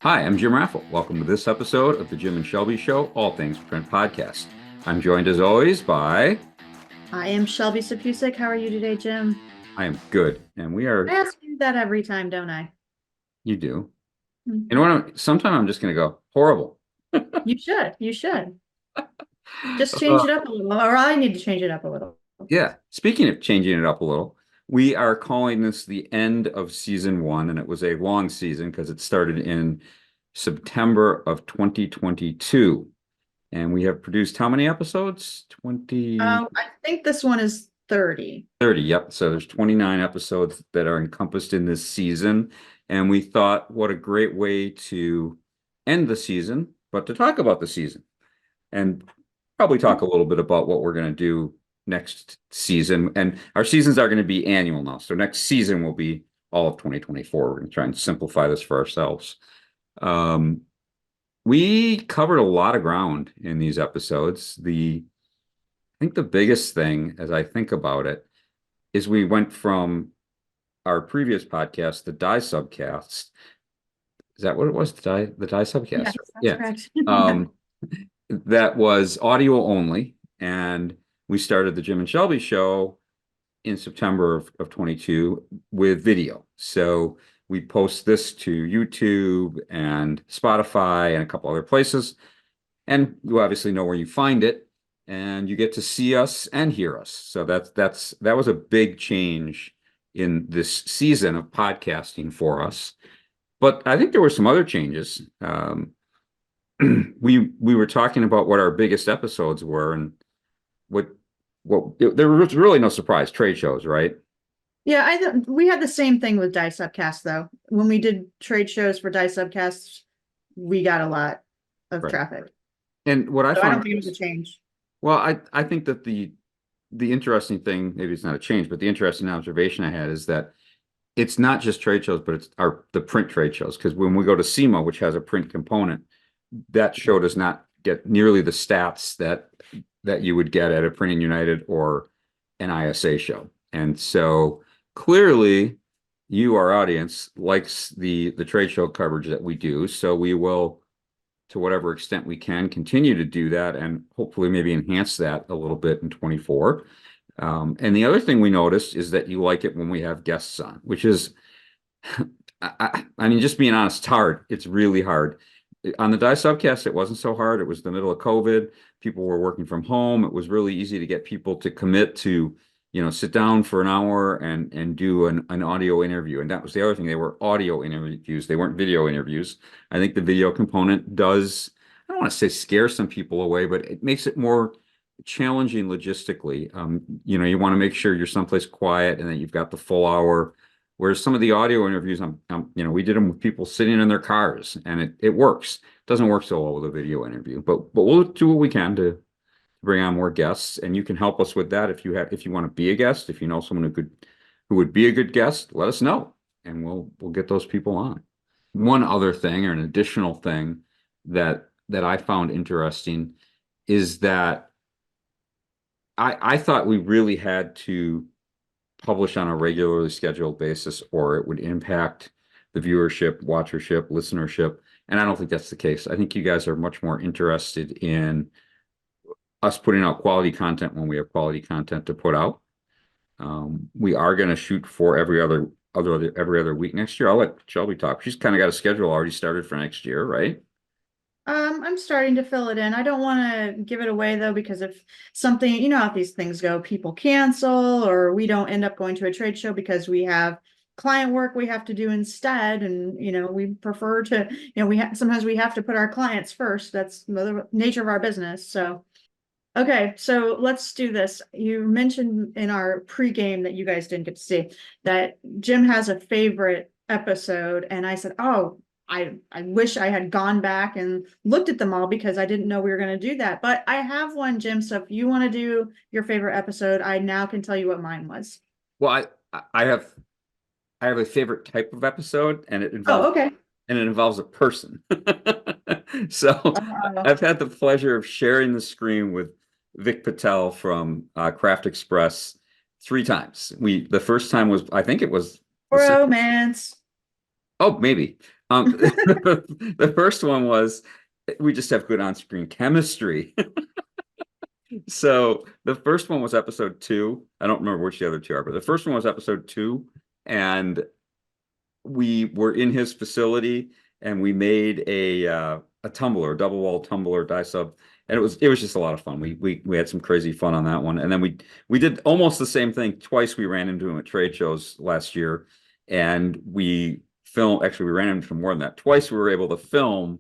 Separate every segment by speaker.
Speaker 1: Hi, I'm Jim Raffle. Welcome to this episode of the Jim and Shelby Show, All Things Print Podcast. I'm joined as always by...
Speaker 2: I am Shelby Sapusik. How are you today, Jim?
Speaker 1: I am good, and we
Speaker 2: I
Speaker 1: are...
Speaker 2: ask you that every time, don't I?
Speaker 1: You do. You know
Speaker 2: Mhm.
Speaker 1: what? Sometime I'm just going to go, horrible.
Speaker 2: You should. You should. Just change it up a little, or I need to change it up a little.
Speaker 1: Yeah. Speaking of changing it up a little, we are calling this the end of season one, and it was a long season because it started in September of 2022. And we have produced how many episodes? 20...
Speaker 2: I think this one is 30.
Speaker 1: 30, yep. So there's 29 episodes that are encompassed in this season. And we thought, what a great way to end the season, but to talk about the season and probably talk a little bit about what we're going to do next season. And our seasons are going to be annual now. So next season will be all of 2024. We're going to try and simplify this for ourselves. Um, we covered a lot of ground in these episodes. I think the biggest thing, as I think about it, is we went from our previous podcast, the Die Subcast. Is that what it was? The Die Subcast?
Speaker 2: Yes, that's
Speaker 1: Yeah.
Speaker 2: correct.
Speaker 1: Um, that was audio only. And we started the Jim and Shelby show in September of 22 with video. So we post this to YouTube and Spotify and a couple other places. And you obviously know where you find it. And you get to see us and hear us. So that was a big change in this season of podcasting for us. But I think there were some other changes. We were talking about what our biggest episodes were, and there was really no surprise. Trade shows, right?
Speaker 2: Yeah, we had the same thing with Die Subcast though. When we did trade shows for Die Subcasts, we got a lot of
Speaker 1: Right.
Speaker 2: traffic.
Speaker 1: And what I
Speaker 2: So I
Speaker 1: found
Speaker 2: don't think it was a change.
Speaker 1: well, I think that the interesting thing, maybe it's not a change, but the interesting observation I had is that it's not just trade shows, but it's the print trade shows. Because when we go to SEMA, which has a print component, that show does not get nearly the stats that you would get at a Printing United or an ISA show. And so clearly, you, our audience, likes the trade show coverage that we do. So we will, to whatever extent we can, continue to do that and hopefully maybe enhance that a little bit in 24. And the other thing we noticed is that you like it when we have guests on, which is, I mean, just being honest, it's hard. It's really hard. On the Die Subcast, it wasn't so hard. It was the middle of COVID. People were working from home. It was really easy to get people to commit to, sit down for an hour and do an audio interview. And that was the other thing. They were audio interviews. They weren't video interviews. I think the video component does, I don't want to say scare some people away, but it makes it more challenging logistically. You want to make sure you're someplace quiet and that you've got the full hour. Whereas some of the audio interviews, we did them with people sitting in their cars, and it works. It doesn't work so well with a video interview, but we'll do what we can to bring on more guests, and you can help us with that if you want to be a guest, if you know someone who would be a good guest, let us know, and we'll get those people on. One other thing, or an additional thing that I found interesting is that I thought we really had to publish on a regularly scheduled basis, or it would impact the viewership, watchership, listenership. And I don't think that's the case. I think you guys are much more interested in us putting out quality content when we have quality content to put out. We are going to shoot for every other week next year. I'll let Shelby talk. She's kind of got a schedule already started for next year, right?
Speaker 2: I'm starting to fill it in. I don't want to give it away though, because if something, you know how these things go, people cancel or we don't end up going to a trade show because we have client work we have to do instead. And, we prefer to, sometimes we have to put our clients first. That's the nature of our business. So, okay. So let's do this. You mentioned in our pregame that you guys didn't get to see that Jim has a favorite episode. And I said, oh, I wish I had gone back and looked at them all because I didn't know we were going to do that. But I have one, Jim. So if you want to do your favorite episode, I now can tell you what mine was.
Speaker 1: Well, I have a favorite type of episode, and
Speaker 2: Oh, okay.
Speaker 1: it involves a person. So
Speaker 2: Uh,
Speaker 1: I've had the pleasure of sharing the screen with Vic Patel from Craft Express three times. The first time was, I think it was the second.
Speaker 2: Romance.
Speaker 1: Oh, maybe. The first one was we just have good on-screen chemistry. So the first one was episode two. I don't remember which the other two are, but the first one was episode two, and we were in his facility and we made a tumbler, a double wall tumbler die sub, and it was just a lot of fun. We had some crazy fun on that one, and then we did almost the same thing twice. We ran into him at trade shows last year, and we filmed. Actually, we ran into him more than that. Twice we were able to film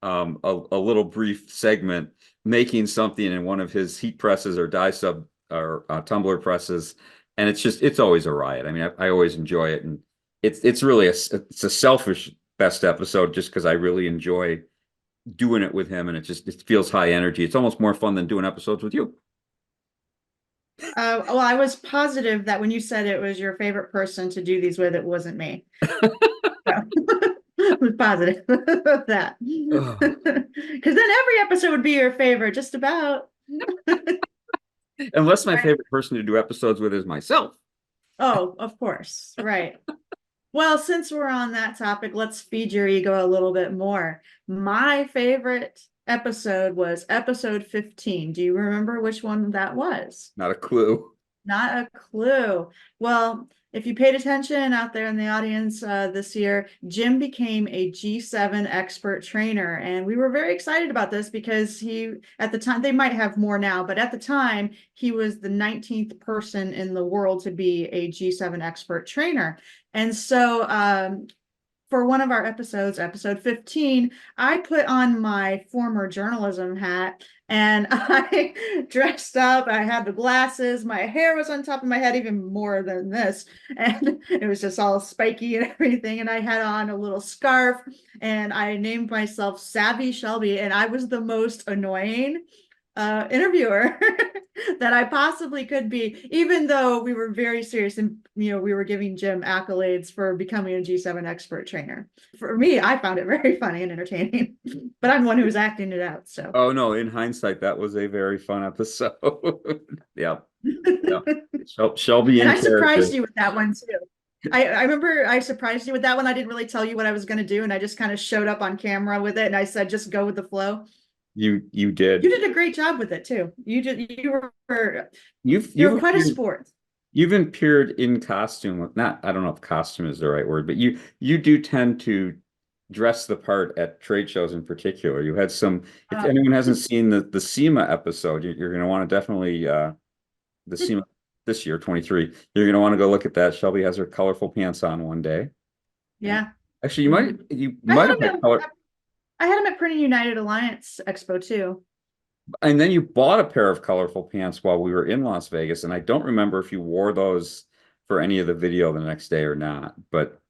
Speaker 1: a little brief segment making something in one of his heat presses or die sub or tumbler presses, and it's always a riot. I mean, I always enjoy it, and it's really it's a selfish best episode just because I really enjoy doing it with him, and it feels high energy. It's almost more fun than doing episodes with you.
Speaker 2: Well, I was positive that when you said it was your favorite person to do these with, it wasn't me. So, I was positive of that.
Speaker 1: Ugh.
Speaker 2: Because then every episode would be your favorite, just about.
Speaker 1: Unless my
Speaker 2: Right.
Speaker 1: favorite person to do episodes with is myself.
Speaker 2: Oh, of course. Right. Well, since we're on that topic, let's feed your ego a little bit more. My favorite episode was episode 15. Do you remember which one that was?
Speaker 1: Not a clue.
Speaker 2: Not a clue. Well, if you paid attention out there in the audience this year, Jim became a G7 expert trainer. And we were very excited about this because he, at the time, they might have more now, but at the time, he was the 19th person in the world to be a G7 expert trainer. And so for one of our episodes, episode 15, I put on my former journalism hat and I dressed up. I had the glasses, my hair was on top of my head, even more than this. And it was just all spiky and everything. And I had on a little scarf and I named myself Savvy Shelby. And I was the most annoying interviewer that I possibly could be, even though we were very serious and we were giving Jim accolades for becoming a G7 expert trainer. For me, I found it very funny and entertaining, but I'm the one who was acting it out. So
Speaker 1: Oh no, in hindsight, that was a very fun episode. Yeah. Yeah. Shelby
Speaker 2: and
Speaker 1: in
Speaker 2: I surprised
Speaker 1: character.
Speaker 2: you with that one too. I remember I surprised you with that one. I didn't really tell you what I was going to do, and I just kind of showed up on camera with it, and I said, just go with the flow.
Speaker 1: You
Speaker 2: You
Speaker 1: did.
Speaker 2: did a great job with it too. You were
Speaker 1: You've
Speaker 2: you
Speaker 1: you've
Speaker 2: were quite a
Speaker 1: appeared
Speaker 2: sport.
Speaker 1: you've appeared in costume. Not I don't know if costume is the right word, but you do tend to dress the part at trade shows in particular. You had some, if
Speaker 2: Uh,
Speaker 1: anyone hasn't seen the SEMA episode, you're gonna want to definitely the SEMA this year, 23. You're gonna want to go look at that. Shelby has her colorful pants on one day. And
Speaker 2: yeah.
Speaker 1: actually
Speaker 2: Mhm.
Speaker 1: you
Speaker 2: I
Speaker 1: might
Speaker 2: had
Speaker 1: have
Speaker 2: him
Speaker 1: had color.
Speaker 2: I had him at Printing United Alliance Expo too.
Speaker 1: And then you bought a pair of colorful pants while we were in Las Vegas, and I don't remember if you wore those for any of the video the next day or not. But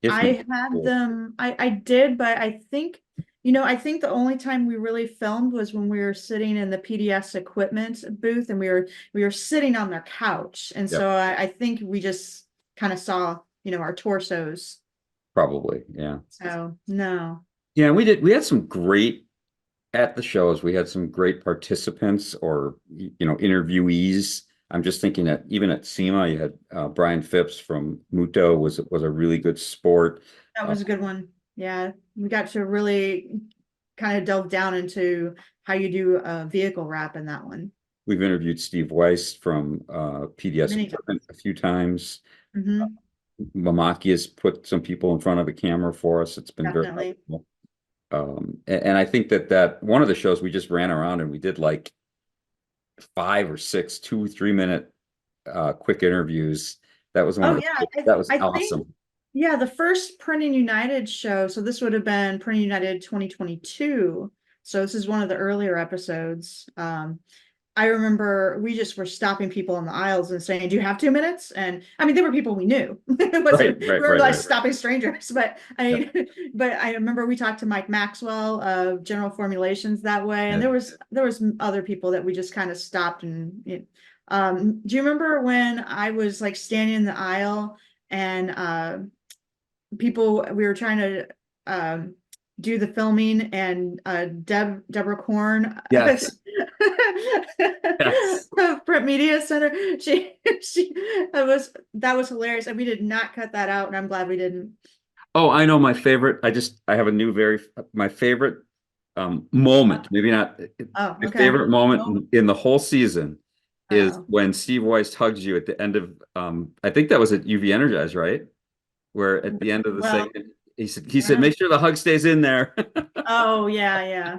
Speaker 1: if not,
Speaker 2: I had
Speaker 1: cool.
Speaker 2: them, I did, but I think, I think the only time we really filmed was when we were sitting in the PDS equipment booth and we were sitting on their couch. And so
Speaker 1: Yep,
Speaker 2: I think we just kind of saw, our torsos.
Speaker 1: probably, yeah,
Speaker 2: So no.
Speaker 1: yeah. We had some great at the shows. We had some great participants or interviewees. I'm just thinking that even at SEMA, you had Brian Phipps from Muto was a really good sport.
Speaker 2: That
Speaker 1: Uh,
Speaker 2: was a good one. Yeah. We got to really kind of delve down into how you do a vehicle wrap in that one.
Speaker 1: we've interviewed Steve Weiss from PDS
Speaker 2: Many
Speaker 1: Equipment a few times.
Speaker 2: times.
Speaker 1: Mamaki has put some people in front of a camera for us. It's been very
Speaker 2: Definitely.
Speaker 1: helpful. And I think that one of the shows we just ran around and we did like 5 or 6 2 3 minute quick interviews. That was one
Speaker 2: Oh
Speaker 1: of
Speaker 2: yeah,
Speaker 1: that was
Speaker 2: I think
Speaker 1: awesome.
Speaker 2: yeah, the first Printing United show, so this would have been Printing United 2022. So this is one of the earlier episodes. I remember we just were stopping people in the aisles and saying, "Do you have 2 minutes?" And I mean, they were people we knew. It
Speaker 1: Right,
Speaker 2: wasn't we
Speaker 1: right,
Speaker 2: were
Speaker 1: right,
Speaker 2: like
Speaker 1: right, right.
Speaker 2: stopping strangers, but I
Speaker 1: Yeah.
Speaker 2: mean, but I remember we talked to Mike Maxwell of General Formulations that way, and
Speaker 1: Yeah.
Speaker 2: there was other people that we just kind of stopped and. Do you remember when I was like standing in the aisle and people we were trying to do the filming and Deborah Korn
Speaker 1: Yes. Yes.
Speaker 2: of Print Media Center. She that was hilarious, and we did not cut that out, and I'm glad we didn't.
Speaker 1: Oh, I know my favorite. I have a new my favorite moment, maybe not
Speaker 2: Oh,
Speaker 1: my
Speaker 2: okay.
Speaker 1: favorite moment
Speaker 2: Oh,
Speaker 1: in the whole season is
Speaker 2: oh.
Speaker 1: when Steve Weiss hugs you at the end of I think that was at UV Energize, right? Where at the end of the
Speaker 2: Well,
Speaker 1: segment he said
Speaker 2: yeah.
Speaker 1: make sure the hug stays in there.
Speaker 2: Oh, yeah, yeah,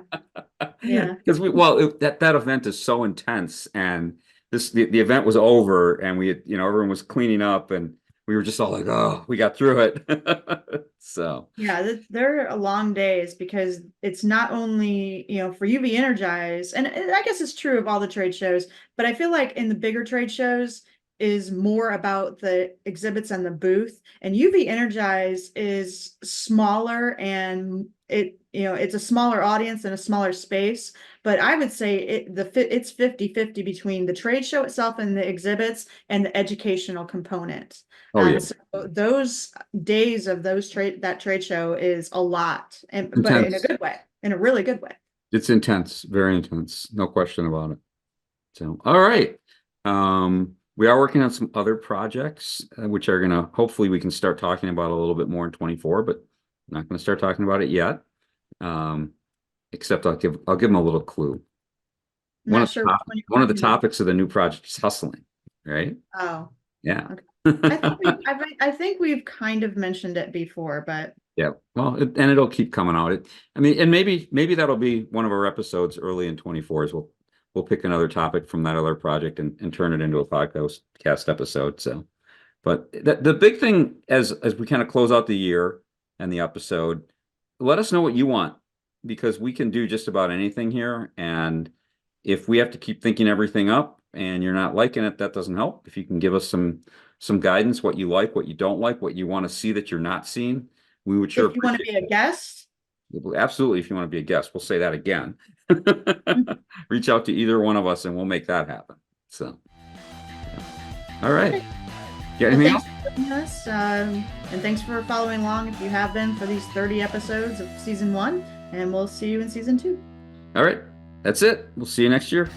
Speaker 2: yeah.
Speaker 1: Because that event is so intense, and the event was over, and we had, everyone was cleaning up, and we were just all like, oh, we got through it. So
Speaker 2: Yeah, they're long days because it's not only, for UV Energize, and I guess it's true of all the trade shows, but I feel like in the bigger trade shows is more about the exhibits and the booth, and UV Energize is smaller and it's a smaller audience and a smaller space, but I would say it's 50-50 between the trade show itself and the exhibits and the educational component.
Speaker 1: oh yeah,
Speaker 2: So those days of that trade show is a lot, and but in a
Speaker 1: intense.
Speaker 2: good way, in a really good way.
Speaker 1: It's intense, very intense, no question about it. So, all right. We are working on some other projects, which are gonna hopefully we can start talking about a little bit more in 24, but I'm not gonna start talking about it yet. Um, except I'll give them a little clue.
Speaker 2: I'm not sure which one you're
Speaker 1: One of the
Speaker 2: talking about.
Speaker 1: topics of the new project is hustling, right?
Speaker 2: Oh,
Speaker 1: Yeah.
Speaker 2: okay. I think we've kind of mentioned it before, but
Speaker 1: Yeah. Well, and it'll keep coming out. I mean, and maybe that'll be one of our episodes early in 24 is we'll pick another topic from that other project and turn it into a podcast episode. So, but the big thing as we kind of close out the year and the episode, let us know what you want because we can do just about anything here. And if we have to keep thinking everything up and you're not liking it, that doesn't help. If you can give us some guidance, what you like, what you don't like, what you want to see that you're not seeing, we would sure
Speaker 2: if you want to
Speaker 1: appreciate
Speaker 2: be a guest,
Speaker 1: it. Absolutely, if you want to be a guest, we'll say that again. Reach out to either one of us and we'll make that happen. So, all right.
Speaker 2: okay.
Speaker 1: Got
Speaker 2: Well,
Speaker 1: anything
Speaker 2: thanks
Speaker 1: else?
Speaker 2: for joining us, and thanks for following along if you have been for these 30 episodes of season 1, and we'll see you in season 2.
Speaker 1: All right. That's it. We'll see you next year.